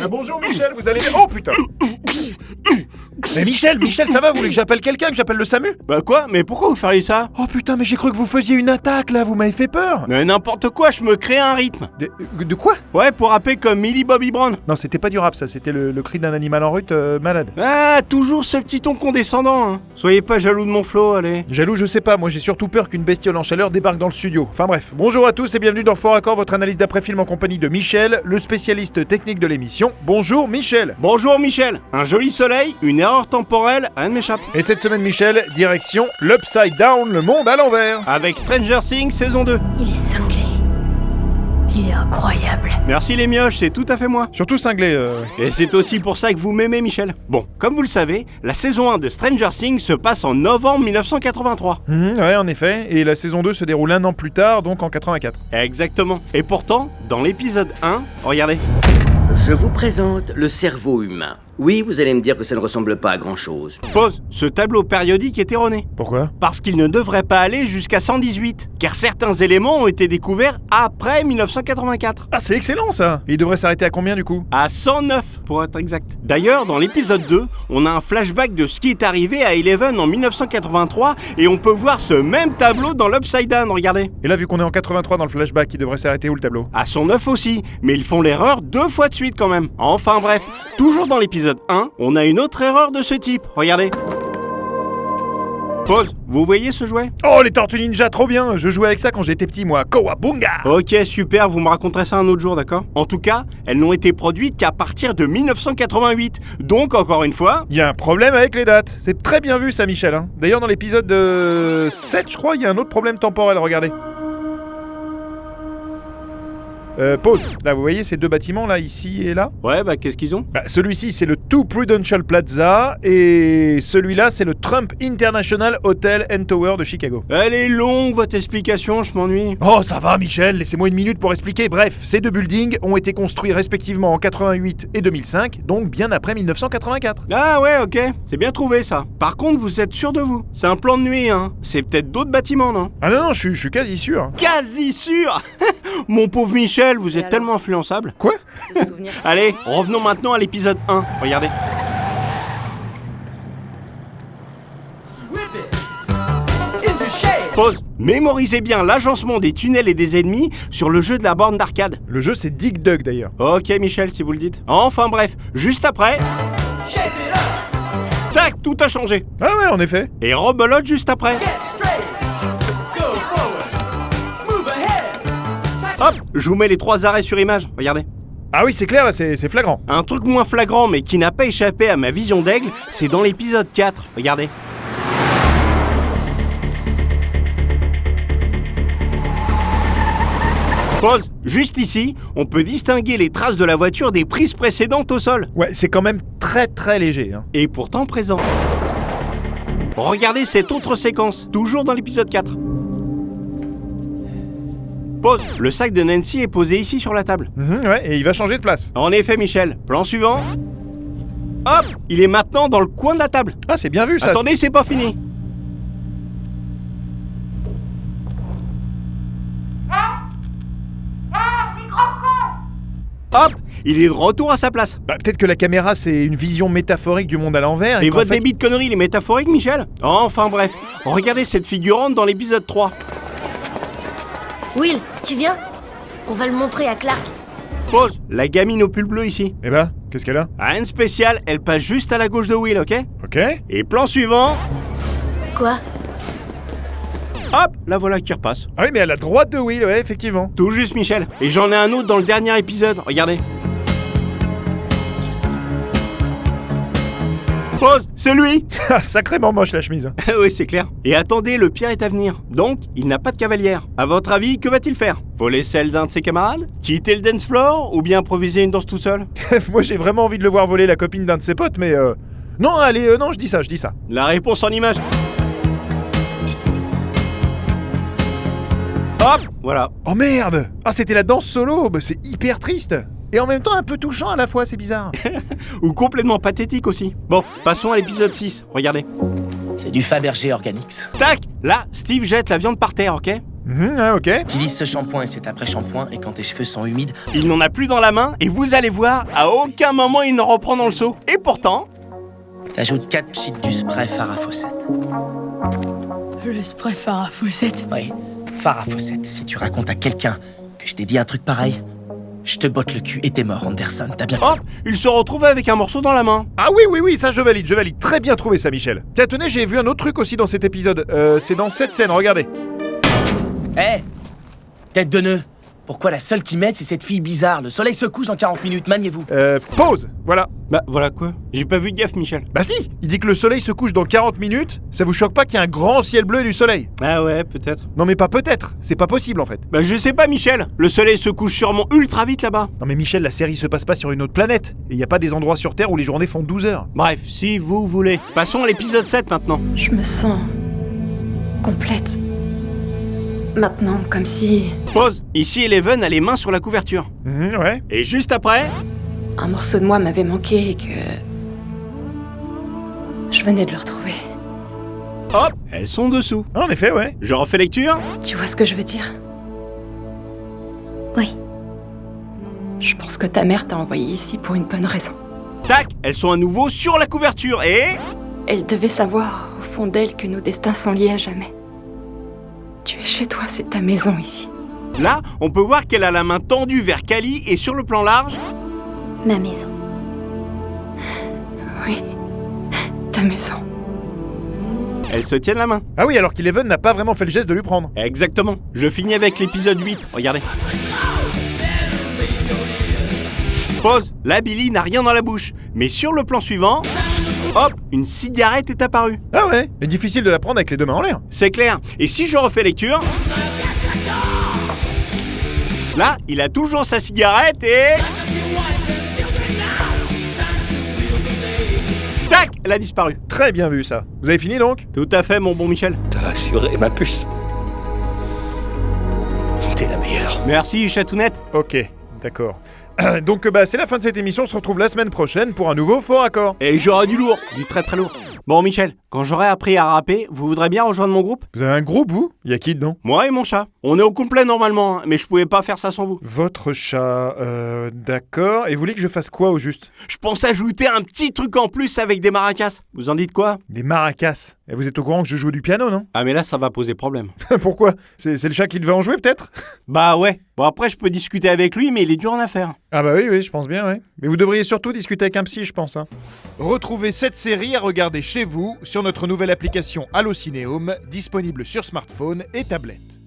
Bonjour Michel, vous allez bien? Oh putain. Mais Michel, ça va? Vous voulez que j'appelle quelqu'un, que j'appelle le SAMU? Bah quoi? Mais pourquoi vous feriez ça? Oh putain, mais j'ai cru que vous faisiez une attaque là, vous m'avez fait peur. Mais n'importe quoi, je me crée un rythme. De quoi? Ouais, pour rapper comme Millie Bobby Brown. Non, c'était pas du rap, ça, c'était le cri d'un animal en route malade. Ah, toujours ce petit ton condescendant, hein. Soyez pas jaloux de mon flow, allez. Jaloux, je sais pas, moi j'ai surtout peur qu'une bestiole en chaleur débarque dans le studio. Enfin bref, bonjour à tous et bienvenue dans Fort Accord, votre analyse d'après-film en compagnie de Michel, le spécialiste technique de l'émission. Bonjour Michel. Bonjour Michel. Un joli soleil, une erreur temporelle, rien ne m'échappe. Et cette semaine Michel, direction l'Upside Down, le monde à l'envers. Avec Stranger Things saison 2. Il est cinglé. Il est incroyable. Merci les mioches, c'est tout à fait moi. Surtout cinglé. Et c'est aussi pour ça que vous m'aimez Michel. Bon, comme vous le savez, la saison 1 de Stranger Things se passe en novembre 1983. Ouais, en effet, et la saison 2 se déroule un an plus tard, donc en 84. Exactement. Et pourtant, dans l'épisode 1, regardez. Je vous présente le cerveau humain. Oui, vous allez me dire que ça ne ressemble pas à grand-chose. Pause. Ce tableau périodique est erroné. Pourquoi? Parce qu'il ne devrait pas aller jusqu'à 118, car certains éléments ont été découverts après 1984. Ah, c'est excellent ça. Il devrait s'arrêter à combien du coup? À 109, pour être exact. D'ailleurs, dans l'épisode 2, on a un flashback de ce qui est arrivé à Eleven en 1983, et on peut voir ce même tableau dans l'Upside Down, regardez. Et là, vu qu'on est en 83 dans le flashback, il devrait s'arrêter où le tableau? À 109 aussi, mais ils font l'erreur 2 fois de suite quand même. Enfin bref, toujours dans l'épisode 1, on a une autre erreur de ce type, regardez. Pause, vous voyez ce jouet? Oh, les Tortues Ninja, trop bien. Je jouais avec ça quand j'étais petit, moi. Kawabunga. Ok, super, vous me raconterez ça un autre jour, d'accord? En tout cas, elles n'ont été produites qu'à partir de 1988. Donc, encore une fois... Il y a un problème avec les dates. C'est très bien vu ça, Michel. Hein. D'ailleurs, dans l'épisode 7, je crois, il y a un autre problème temporel, regardez. Pause. Là, vous voyez ces deux bâtiments, là, ici et là? Ouais, bah qu'est-ce qu'ils ont? Celui-ci, c'est le Two Prudential Plaza, et celui-là, c'est le Trump International Hotel and Tower de Chicago. Elle est longue, votre explication, je m'ennuie. Oh, ça va, Michel, laissez-moi une minute pour expliquer. Bref, ces deux buildings ont été construits respectivement en 88 et 2005, donc bien après 1984. Ah ouais, ok, c'est bien trouvé ça. Par contre, vous êtes sûr de vous? C'est un plan de nuit, hein? C'est peut-être d'autres bâtiments, non? Ah non, je suis quasi sûr. Quasi sûr. Mon pauvre Michel, vous êtes tellement influençable. Quoi? Allez, revenons maintenant à l'épisode 1. Regardez. Pause. Mémorisez bien l'agencement des tunnels et des ennemis sur le jeu de la borne d'arcade. Le jeu, c'est Dig Dug, d'ailleurs. Ok, Michel, si vous le dites. Enfin bref, juste après... Tac, tout a changé. Ah ouais, en effet. Et rebelote juste après. Hop, je vous mets les 3 arrêts sur image, regardez. Ah oui, c'est clair, là, c'est flagrant. Un truc moins flagrant, mais qui n'a pas échappé à ma vision d'aigle, c'est dans l'épisode 4, regardez. Pause. Juste ici, on peut distinguer les traces de la voiture des prises précédentes au sol. Ouais, c'est quand même très très léger. Hein. Et pourtant présent. Regardez cette autre séquence, toujours dans l'épisode 4. Pause. Le sac de Nancy est posé ici sur la table. Ouais, et il va changer de place. En effet, Michel. Plan suivant. Hop, il est maintenant dans le coin de la table. Ah, c'est bien vu ça. Attendez, c'est pas fini. Hop, il est de retour à sa place. Bah, peut-être que la caméra, c'est une vision métaphorique du monde à l'envers. Et qu'en votre fait... débit de conneries, il est métaphorique, Michel? Enfin bref, regardez cette figurante dans l'épisode 3. Will, tu viens? On va le montrer à Clark. Pause. La gamine au pull bleu ici. Eh ben, qu'est-ce qu'elle a? Rien de spécial, elle passe juste à la gauche de Will, ok? Ok. Et plan suivant. Quoi? Hop, la voilà qui repasse. Ah oui, mais à la droite de Will, ouais, effectivement. Tout juste, Michel. Et j'en ai un autre dans le dernier épisode, regardez. Pause, c'est lui. Sacrément moche la chemise. Oui, c'est clair. Et attendez, le pire est à venir. Donc, il n'a pas de cavalière. À votre avis, que va-t-il faire? Voler celle d'un de ses camarades? Quitter le dance floor? Ou bien improviser une danse tout seul? Moi, j'ai vraiment envie de le voir voler la copine d'un de ses potes, mais Non, allez, non, je dis ça. La réponse en image. Hop, voilà. Oh merde! Ah, c'était la danse solo. Bah, c'est hyper triste. Et en même temps un peu touchant à la fois, c'est bizarre. Ou complètement pathétique aussi. Bon, passons à l'épisode 6, regardez. C'est du Fabergé Organics. Tac! Là, Steve jette la viande par terre, ok? Ouais, ok. Utilise ce shampoing et cet après-shampoing, et quand tes cheveux sont humides, Il n'en a plus dans la main, et vous allez voir, à aucun moment il n'en reprend dans le seau. Et pourtant... t'ajoutes 4 pchits du spray Farah Fawcett. Le spray Farah Fawcett. Oui, Farah Fawcett, si tu racontes à quelqu'un que je t'ai dit un truc pareil, je te botte le cul et t'es mort, Anderson, t'as bien... Hop, il se retrouve avec un morceau dans la main. Ah oui, ça je valide. Très bien trouvé ça, Michel. Tiens, tenez, j'ai vu un autre truc aussi dans cet épisode. C'est dans cette scène, regardez. Hé tête de nœud, pourquoi la seule qui m'aide, c'est cette fille bizarre? Le soleil se couche dans 40 minutes, maniez-vous. Pause, voilà. Bah voilà quoi. J'ai pas vu de gaffe, Michel. Bah si, il dit que le soleil se couche dans 40 minutes. Ça vous choque pas qu'il y ait un grand ciel bleu et du soleil? Ah ouais, peut-être. Non mais pas peut-être, c'est pas possible en fait. Bah je sais pas, Michel. Le soleil se couche sûrement ultra vite là-bas. Non mais Michel, la série se passe pas sur une autre planète. Et y a pas des endroits sur Terre où les journées font 12 heures. Bref, si vous voulez. Passons à l'épisode 7 maintenant. Je me sens complète. Maintenant, comme si Pause. Ici, Eleven a les mains sur la couverture. Ouais. Et juste après... un morceau de moi m'avait manqué et que je venais de le retrouver. Hop, elles sont dessous. Ah, en effet, ouais. Je refais lecture. Tu vois ce que je veux dire? Oui. Je pense que ta mère t'a envoyé ici pour une bonne raison. Tac, elles sont à nouveau sur la couverture et... Elle devait savoir au fond d'elle que nos destins sont liés à jamais. Tu es chez toi, c'est ta maison ici. Là, on peut voir qu'elle a la main tendue vers Kali et sur le plan large... Ma maison. Oui, ta maison. Elles se tiennent la main. Ah oui, alors qu'Eleven n'a pas vraiment fait le geste de lui prendre. Exactement. Je finis avec l'épisode 8. Regardez. Pause. Là, Billy n'a rien dans la bouche. Mais sur le plan suivant... Hop, une cigarette est apparue. Ah ouais. C'est difficile de la prendre avec les deux mains en l'air. C'est clair. Et si je refais lecture... Là, il a toujours sa cigarette et... Tac, elle a disparu. Très bien vu ça. Vous avez fini donc? Tout à fait, mon bon Michel. T'as assuré ma puce. T'es la meilleure. Merci, chatounette. Ok, d'accord. Donc c'est la fin de cette émission, on se retrouve la semaine prochaine pour un nouveau Fort Accord. Et j'aurai du lourd, du très très lourd. Bon, Michel, quand j'aurai appris à rapper, vous voudrez bien rejoindre mon groupe? Vous avez un groupe, vous? Y a qui dedans? Moi et mon chat. On est au complet normalement, hein, mais je pouvais pas faire ça sans vous. Votre chat, d'accord. Et vous voulez que je fasse quoi au juste? Je pense ajouter un petit truc en plus avec des maracas. Vous en dites quoi? Des maracas. Et vous êtes au courant que je joue du piano, non? Ah mais là, ça va poser problème. Pourquoi? C'est le chat qui devait en jouer, peut-être? Bah ouais. Bon après, je peux discuter avec lui, mais il est dur en affaire. Ah bah oui, je pense bien, ouais. Mais vous devriez surtout discuter avec un psy, je pense. Hein. Retrouvez cette série à regarder chez vous sur notre nouvelle application Allocinéum, disponible sur smartphone et tablette.